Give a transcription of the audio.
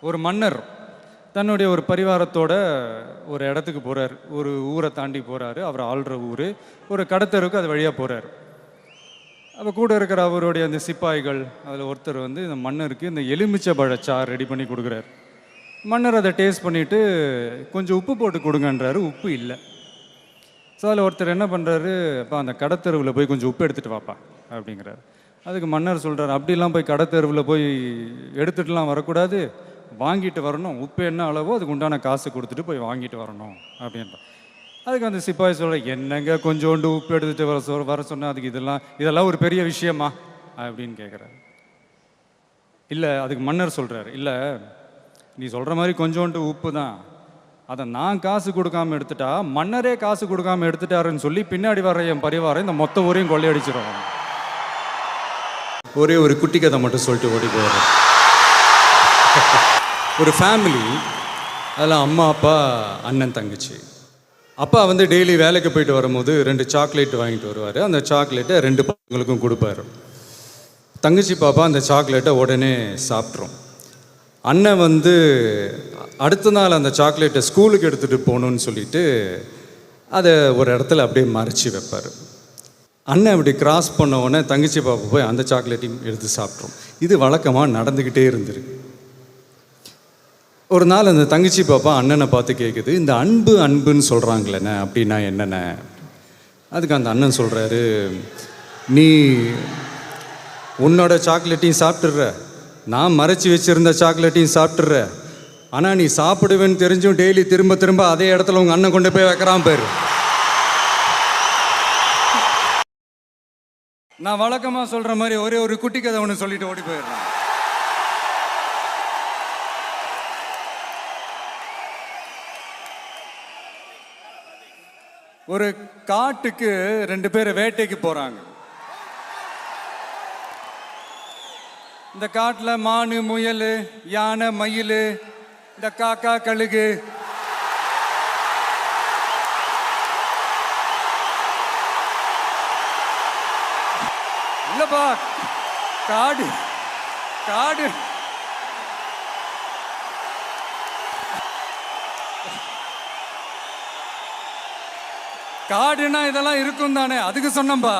ஒரு மன்னர் தன்னுடைய ஒரு பரிவாரத்தோட ஒரு இடத்துக்கு போகிறார். ஒரு ஊரை தாண்டி போகிறாரு. அவர் ஆள்ற ஊர். ஒரு கடத்தருக்கு அது வழியாக போகிறார். அப்போ கூட இருக்கிற அவருடைய அந்த சிப்பாய்கள் அதில் ஒருத்தர் வந்து இந்த மன்னருக்கு இந்த எலுமிச்சை பழச்சாறு ரெடி பண்ணி கொடுக்குறாரு. மன்னர் அதை டேஸ்ட் பண்ணிவிட்டு கொஞ்சம் உப்பு போட்டு கொடுங்கன்றாரு. உப்பு இல்லை. ஸோ அதில் ஒருத்தர் என்ன பண்ணுறாரு, அப்போ அந்த கடத்தெருவில் போய் கொஞ்சம் உப்பு எடுத்துகிட்டு வாப்பா அப்படிங்கிறாரு. அதுக்கு மன்னர் சொல்கிறார், அப்படிலாம் போய் கடத்தெருவில் போய் எடுத்துகிட்டுலாம் வரக்கூடாது, வாங்கிட்டு வரணும். உப்பு என்ன அளவோ அதுக்கு உண்டான காசு கொடுத்துட்டு போய் வாங்கிட்டு வரணும் அப்படின்ற. அதுக்கு அந்த சிப்பாய் சொல்கிற, என்னங்க கொஞ்சோண்டு உப்பு எடுத்துகிட்டு வர சொன்னால் அதுக்கு இதெல்லாம் ஒரு பெரிய விஷயமா அப்படின்னு கேட்குறாரு. இல்லை, அதுக்கு மன்னர் சொல்கிறார், இல்லை நீ சொல்கிற மாதிரி கொஞ்சோண்டு உப்பு தான், அதை நான் காசு கொடுக்காம எடுத்துட்டா மன்னரே காசு கொடுக்காம எடுத்துட்டாருன்னு சொல்லி பின்னாடி வர என் பரிவாரம் இந்த மொத்த ஊரையும் கொள்ளையடிச்சிடும். ஒரே ஒரு குட்டி கதை மட்டும் சொல்லிட்டு ஓடி போயிடுறேன். ஒரு ஃபேமிலி, அதில் அம்மா அப்பா அண்ணன் தங்கச்சி. அப்பா வந்து டெய்லி வேலைக்கு போயிட்டு வரும்போது 2 சாக்லேட் வாங்கிட்டு வருவார். அந்த சாக்லேட்டை 2 பசங்களுக்கும் கொடுப்பாரு. தங்கச்சி பாப்பா அந்த சாக்லேட்டை உடனே சாப்பிட்றோம். அண்ணன் வந்து அடுத்த நாள் அந்த சாக்லேட்டை ஸ்கூலுக்கு எடுத்துகிட்டு போகணுன்னு சொல்லிட்டு அதை ஒரு இடத்துல அப்படியே மறைச்சி வைப்பார். அண்ணன் அப்படி கிராஸ் பண்ண உடனே தங்கச்சி பாப்பா போய் அந்த சாக்லேட்டையும் எடுத்து சாப்பிட்றோம். இது வழக்கமாக நடந்துக்கிட்டே இருந்திருக்கு. ஒரு நாள் அந்த தங்கச்சி பாப்பா அண்ணனை பார்த்து கேட்குது, இந்த அன்புன்னு சொல்கிறாங்களேண்ணே அப்படின்னா என்னென்ன? அதுக்கு அந்த அண்ணன் சொல்கிறாரு, நீ உன்னோட சாக்லேட்டையும் சாப்பிட்ற, நான் மறைச்சி வச்சுருந்த சாக்லேட்டையும் சாப்பிட்ற, ஆனால் நீ சாப்பிடுவேன்னு தெரிஞ்சும் டெய்லி திரும்ப திரும்ப அதே இடத்துல உங்கள் அண்ணன் கொண்டு போய் வைக்கிறான் பேர். நான் வழக்கமாக சொல்கிற மாதிரி ஒரே ஒரு குட்டி கதை ஒன்று சொல்லிட்டு ஓடி போயிடுறேன். ஒரு காட்டுக்கு 2 பேர் வேட்டைக்கு போகிறாங்க. இந்த காட்டில் மானு, முயல், யானை, மயில், இந்த காக்கா, கழுகு, இல்லப்பா காடு காடு காடுனா இதெல்லாம் இருக்கும் தானே, அதுக்கு சொன்னப்பா.